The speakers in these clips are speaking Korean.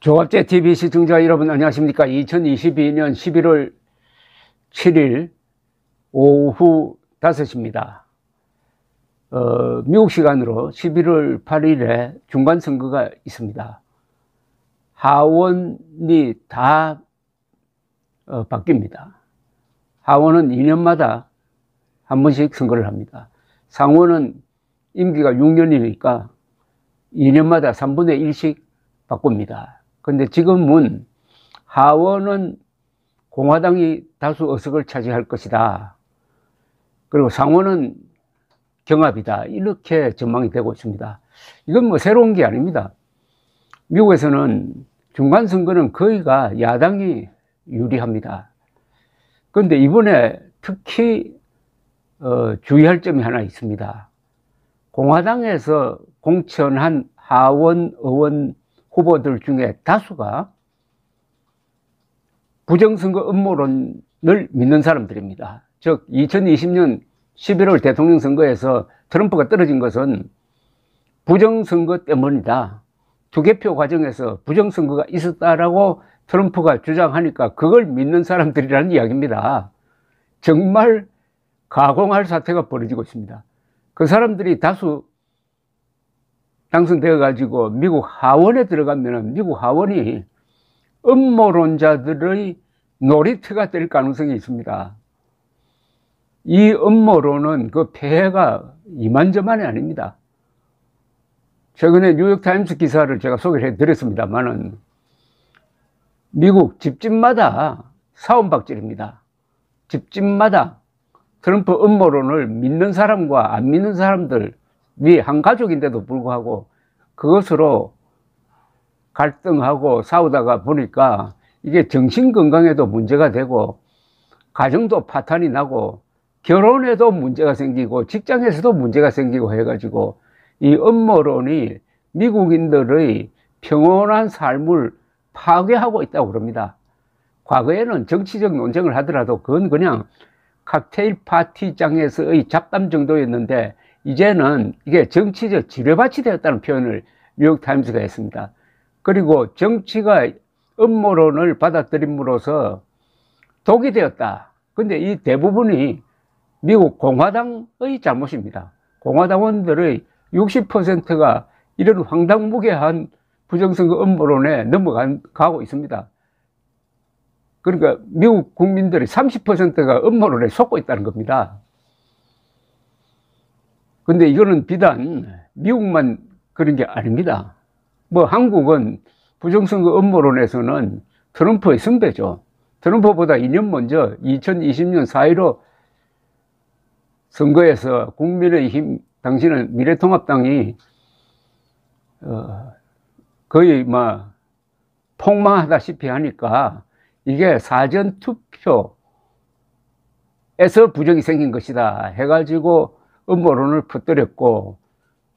조갑제 TV 시청자 여러분 안녕하십니까? 2022년 11월 7일 오후 5시입니다. 미국 시간으로 11월 8일에 중간선거가 있습니다. 하원이 다 바뀝니다. 하원은 2년마다 한 번씩 선거를 합니다. 상원은 임기가 6년이니까 2년마다 3분의 1씩 바꿉니다. 근데 지금은 하원은 공화당이 다수 의석을 차지할 것이다. 그리고 상원은 경합이다. 이렇게 전망이 되고 있습니다. 이건 뭐 새로운 게 아닙니다. 미국에서는 중간선거는 거의가 야당이 유리합니다. 그런데 이번에 특히 주의할 점이 하나 있습니다. 공화당에서 공천한 하원 의원 후보들 중에 다수가 부정선거 음모론을 믿는 사람들입니다. 즉 2020년 11월 대통령 선거에서 트럼프가 떨어진 것은 부정선거 때문이다. 투개표 과정에서 부정선거가 있었다라고 트럼프가 주장하니까 그걸 믿는 사람들이라는 이야기입니다. 정말 가공할 사태가 벌어지고 있습니다. 그 사람들이 다수 당선되어 가지고 미국 하원에 들어가면 미국 하원이 음모론자들의 놀이터가 될 가능성이 있습니다. 이 음모론은 그 폐해가 이만저만이 아닙니다. 최근에 뉴욕타임스 기사를 제가 소개를 해드렸습니다만은 미국 집집마다 사원박질입니다. 집집마다 트럼프 음모론을 믿는 사람과 안 믿는 사람들 위 한 가족인데도 불구하고 그것으로 갈등하고 싸우다가 보니까 이게 정신건강에도 문제가 되고 가정도 파탄이 나고 결혼에도 문제가 생기고 직장에서도 문제가 생기고 해가지고 이 음모론이 미국인들의 평온한 삶을 파괴하고 있다고 그럽니다. 과거에는 정치적 논쟁을 하더라도 그건 그냥 칵테일 파티장에서의 잡담 정도였는데 이제는 이게 정치적 지뢰밭이 되었다는 표현을 뉴욕타임스가 했습니다. 그리고 정치가 음모론을 받아들임으로써 독이 되었다. 근데 이 대부분이 미국 공화당의 잘못입니다. 공화당원들의 60%가 이런 황당무계한 부정선거 음모론에 넘어가고 있습니다. 그러니까 미국 국민들의 30%가 음모론에 속고 있다는 겁니다. 근데 이거는 비단 미국만 그런 게 아닙니다. 뭐 한국은 부정선거 음모론에서는 트럼프의 선배죠. 트럼프보다 2년 먼저 2020년 4.15 선거에서 국민의힘, 당시는 미래통합당이 거의 폭망하다시피 하니까 이게 사전투표에서 부정이 생긴 것이다 해가지고 음모론을 퍼뜨렸고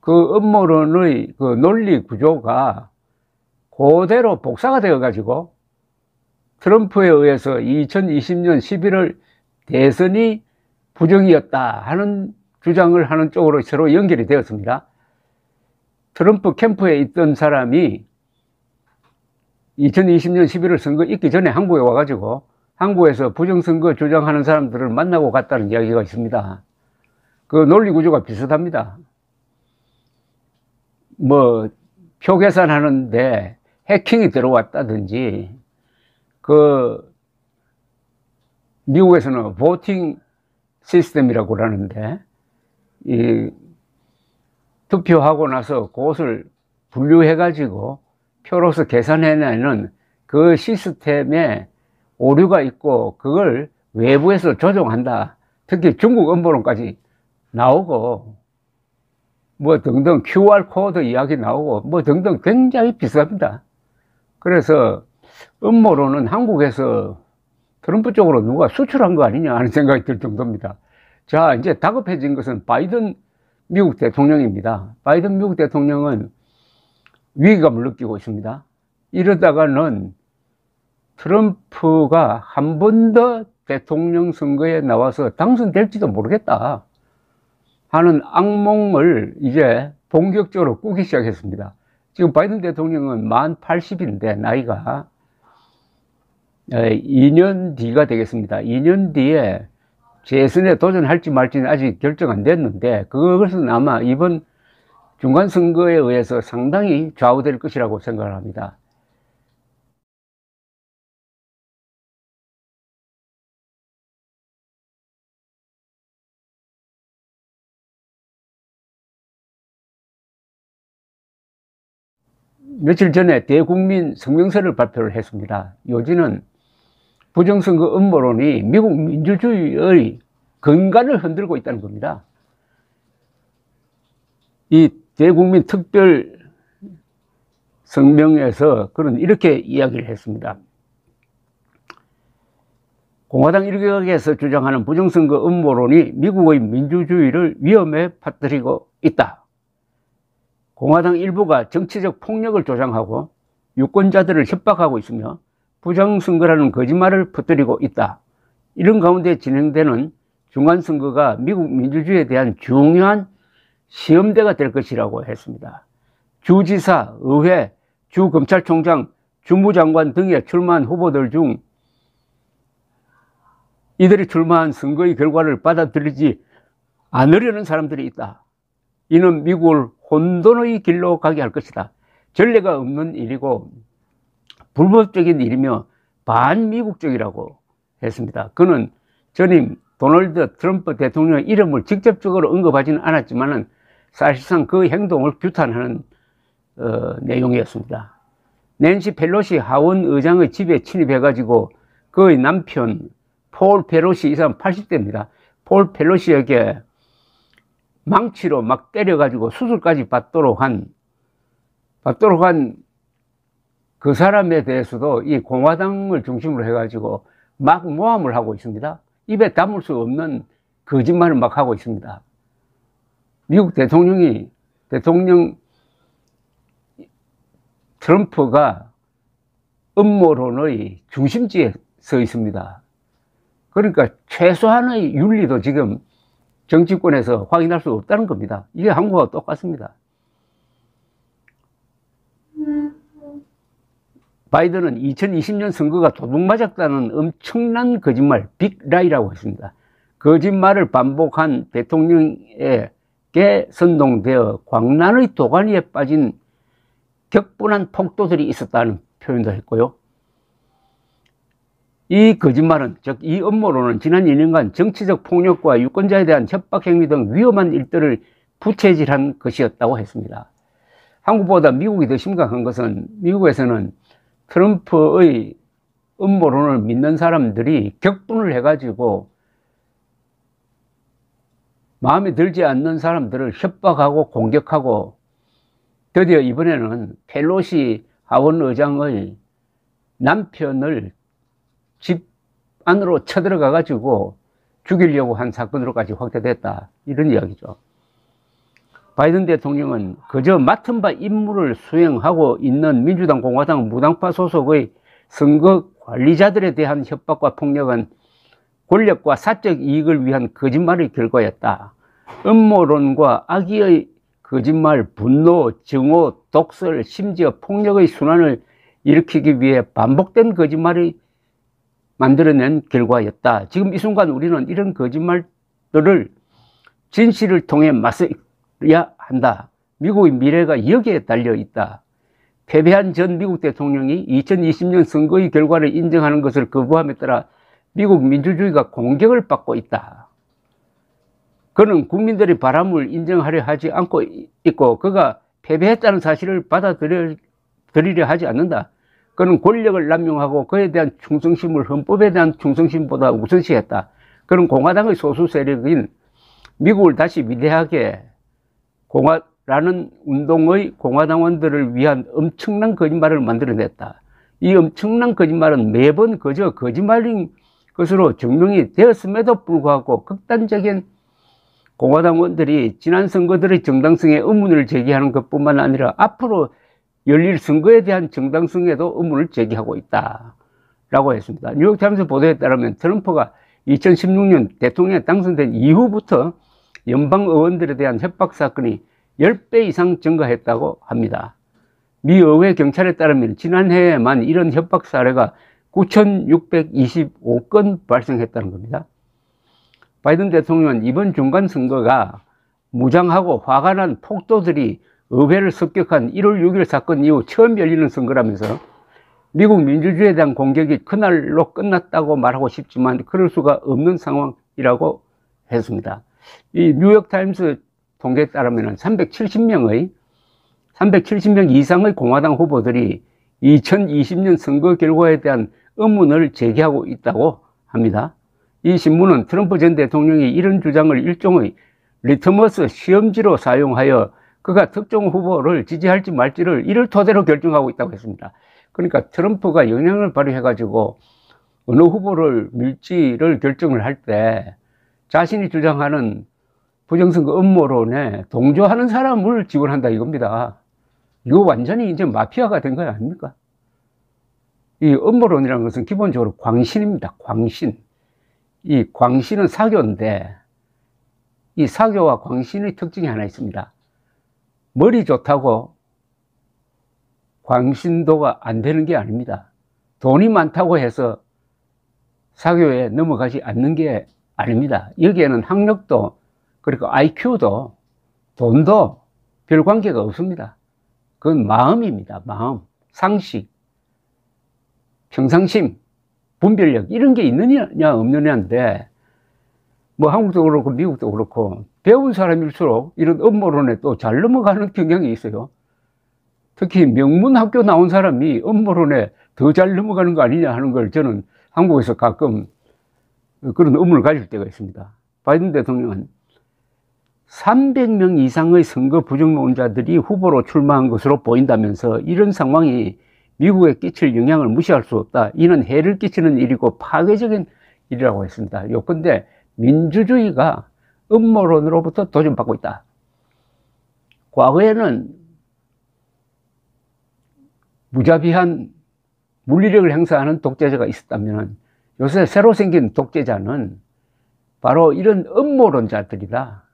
그 음모론의 그 논리 구조가 그대로 복사가 되어 가지고 트럼프에 의해서 2020년 11월 대선이 부정이었다 하는 주장을 하는 쪽으로 서로 연결이 되었습니다. 트럼프 캠프에 있던 사람이 2020년 11월 선거 있기 전에 한국에 와가지고 한국에서 부정선거 주장하는 사람들을 만나고 갔다는 이야기가 있습니다. 그 논리 구조가 비슷합니다. 뭐 표 계산하는데 해킹이 들어왔다든지 그 미국에서는 보팅 시스템이라고 그러는데 이 투표하고 나서 그것을 분류해 가지고 표로서 계산해내는 그 시스템에 오류가 있고 그걸 외부에서 조종한다. 특히 중국 음모론까지 나오고 뭐 등등 QR코드 이야기 나오고 뭐 등등 굉장히 비슷합니다. 그래서 음모론은 한국에서 트럼프 쪽으로 누가 수출한 거 아니냐 하는 생각이 들 정도입니다. 자, 이제 다급해진 것은 바이든 미국 대통령입니다. 바이든 미국 대통령은 위기감을 느끼고 있습니다. 이러다가는 트럼프가 한 번 더 대통령 선거에 나와서 당선될지도 모르겠다 하는 악몽을 이제 본격적으로 꾸기 시작했습니다. 지금 바이든 대통령은 만 80인데 나이가 2년 뒤가 되겠습니다. 2년 뒤에 재선에 도전할지 말지는 아직 결정 안 됐는데 그것은 아마 이번 중간선거에 의해서 상당히 좌우될 것이라고 생각을 합니다. 며칠 전에 대국민 성명서를 발표를 했습니다. 요지는 부정선거 음모론이 미국 민주주의의 근간을 흔들고 있다는 겁니다. 이 대국민 특별 성명에서 그는 이렇게 이야기를 했습니다. 공화당 일각에서 주장하는 부정선거 음모론이 미국의 민주주의를 위험에 빠뜨리고 있다. 공화당 일부가 정치적 폭력을 조장하고 유권자들을 협박하고 있으며 부정선거라는 거짓말을 퍼뜨리고 있다. 이런 가운데 진행되는 중간선거가 미국 민주주의에 대한 중요한 시험대가 될 것이라고 했습니다. 주지사, 의회, 주검찰총장, 주무장관 등에 출마한 후보들 중 이들이 출마한 선거의 결과를 받아들이지 않으려는 사람들이 있다. 이는 미국을 혼돈의 길로 가게 할 것이다. 전례가 없는 일이고 불법적인 일이며 반미국적이라고 했습니다. 그는 전임 도널드 트럼프 대통령의 이름을 직접적으로 언급하지는 않았지만 사실상 그 행동을 규탄하는 내용이었습니다. 낸시 펠로시 하원 의장의 집에 침입해가지고 그의 남편 폴 펠로시, 이 사람 80대입니다. 폴 펠로시에게 망치로 막 때려가지고 수술까지 받도록 한 그 사람에 대해서도 이 공화당을 중심으로 해가지고 막 모함을 하고 있습니다. 입에 담을 수 없는 거짓말을 막 하고 있습니다. 미국 대통령 트럼프가 음모론의 중심지에 서 있습니다. 그러니까 최소한의 윤리도 지금 정치권에서 확인할 수 없다는 겁니다. 이게 한국과 똑같습니다. 바이든은 2020년 선거가 도둑맞았다는 엄청난 거짓말, 빅라이라고 했습니다. 거짓말을 반복한 대통령에게 선동되어 광란의 도가니에 빠진 격분한 폭도들이 있었다는 표현도 했고요. 이 거짓말은, 즉 이 음모론은 지난 2년간 정치적 폭력과 유권자에 대한 협박 행위 등 위험한 일들을 부채질한 것이었다고 했습니다. 한국보다 미국이 더 심각한 것은 미국에서는 트럼프의 음모론을 믿는 사람들이 격분을 해가지고 마음에 들지 않는 사람들을 협박하고 공격하고 드디어 이번에는 펠로시 하원 의장의 남편을 집 안으로 쳐들어가 가지고 죽이려고 한 사건으로까지 확대됐다, 이런 이야기죠. 바이든 대통령은 그저 맡은 바 임무를 수행하고 있는 민주당, 공화당, 무당파 소속의 선거 관리자들에 대한 협박과 폭력은 권력과 사적 이익을 위한 거짓말의 결과였다. 음모론과 악의의 거짓말, 분노, 증오, 독설, 심지어 폭력의 순환을 일으키기 위해 반복된 거짓말이 만들어낸 결과였다. 지금 이 순간 우리는 이런 거짓말들을 진실을 통해 맞서야 한다. 미국의 미래가 여기에 달려 있다. 패배한 전 미국 대통령이 2020년 선거의 결과를 인정하는 것을 거부함에 따라 미국 민주주의가 공격을 받고 있다. 그는 국민들의 바람을 인정하려 하지 않고 있고 그가 패배했다는 사실을 받아들이려 하지 않는다. 그는 권력을 남용하고 그에 대한 충성심을 헌법에 대한 충성심보다 우선시했다. 그는 공화당의 소수 세력인 미국을 다시 위대하게 라는 운동의 공화당원들을 위한 엄청난 거짓말을 만들어냈다. 이 엄청난 거짓말은 매번 그저 거짓말인 것으로 증명이 되었음에도 불구하고 극단적인 공화당원들이 지난 선거들의 정당성에 의문을 제기하는 것뿐만 아니라 앞으로 열릴 선거에 대한 정당성에도 의문을 제기하고 있다 라고 했습니다. 뉴욕타임스 보도에 따르면 트럼프가 2016년 대통령에 당선된 이후부터 연방 의원들에 대한 협박 사건이 10배 이상 증가했다고 합니다. 미 의회 경찰에 따르면 지난해에만 이런 협박 사례가 9,625건 발생했다는 겁니다. 바이든 대통령은 이번 중간 선거가 무장하고 화가 난 폭도들이 의회를 습격한 1월 6일 사건 이후 처음 열리는 선거라면서 미국 민주주의에 대한 공격이 그날로 끝났다고 말하고 싶지만 그럴 수가 없는 상황이라고 했습니다. 이 뉴욕타임스 통계에 따르면 370명 이상의 공화당 후보들이 2020년 선거 결과에 대한 의문을 제기하고 있다고 합니다. 이 신문은 트럼프 전 대통령이 이런 주장을 일종의 리트머스 시험지로 사용하여 그가 특정 후보를 지지할지 말지를 이를 토대로 결정하고 있다고 했습니다. 그러니까 트럼프가 영향을 발휘해가지고 어느 후보를 밀지를 결정을 할 때 자신이 주장하는 부정선거 음모론에 동조하는 사람을 지원한다 이겁니다. 이거 완전히 이제 마피아가 된 거 아닙니까? 이 음모론이라는 것은 기본적으로 광신입니다. 광신. 이 광신은 사교인데 이 사교와 광신의 특징이 하나 있습니다. 머리 좋다고 광신도가 안 되는 게 아닙니다. 돈이 많다고 해서 사교에 넘어가지 않는 게 아닙니다. 여기에는 학력도 그리고 IQ도 돈도 별 관계가 없습니다. 그건 마음입니다. 마음, 상식, 평상심, 분별력 이런 게 있느냐 없느냐인데 뭐 한국도 그렇고 미국도 그렇고 배운 사람일수록 이런 음모론에 또 잘 넘어가는 경향이 있어요. 특히 명문학교 나온 사람이 음모론에 더 잘 넘어가는 거 아니냐 하는 걸 저는 한국에서 가끔 그런 의문을 가질 때가 있습니다. 바이든 대통령은 300명 이상의 선거 부정론자들이 후보로 출마한 것으로 보인다면서 이런 상황이 미국에 끼칠 영향을 무시할 수 없다. 이는 해를 끼치는 일이고 파괴적인 일이라고 했습니다. 요컨대 민주주의가 음모론으로부터 도전받고 있다. 과거에는 무자비한 물리력을 행사하는 독재자가 있었다면 요새 새로 생긴 독재자는 바로 이런 음모론자들이다.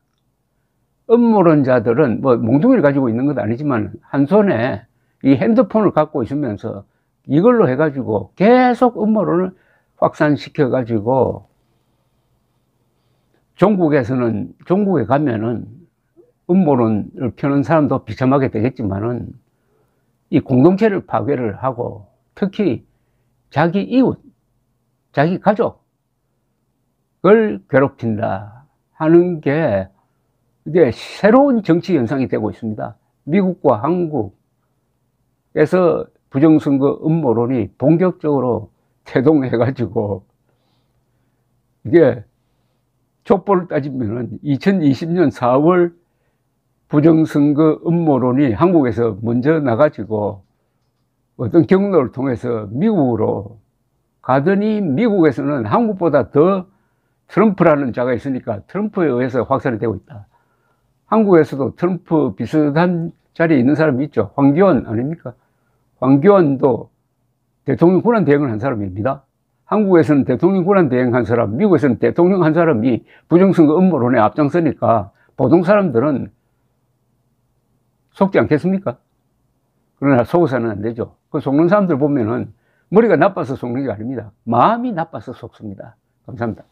음모론자들은 뭐 몽둥이를 가지고 있는 건 아니지만 한 손에 이 핸드폰을 갖고 있으면서 이걸로 해가지고 계속 음모론을 확산시켜 가지고 종국에 가면은 음모론을 펴는 사람도 비참하게 되겠지만은 이 공동체를 파괴를 하고 특히 자기 이웃, 자기 가족을 괴롭힌다 하는 게 이게 새로운 정치 현상이 되고 있습니다. 미국과 한국에서 부정선거 음모론이 본격적으로 태동해가지고 이게 족보를 따지면은 2020년 4월 부정선거 음모론이 한국에서 먼저 나가지고 어떤 경로를 통해서 미국으로 가더니 미국에서는 한국보다 더 트럼프라는 자가 있으니까 트럼프에 의해서 확산이 되고 있다. 한국에서도 트럼프 비슷한 자리에 있는 사람이 있죠. 황교안 아닙니까? 황교안도 대통령 권한 대행을 한 사람입니다. 한국에서는 대통령 권한 대행한 사람, 미국에서는 대통령 한 사람이 부정선거 음모론에 앞장서니까 보통 사람들은 속지 않겠습니까? 그러나 속어서는 안 되죠. 그 속는 사람들 보면은 머리가 나빠서 속는 게 아닙니다. 마음이 나빠서 속습니다. 감사합니다.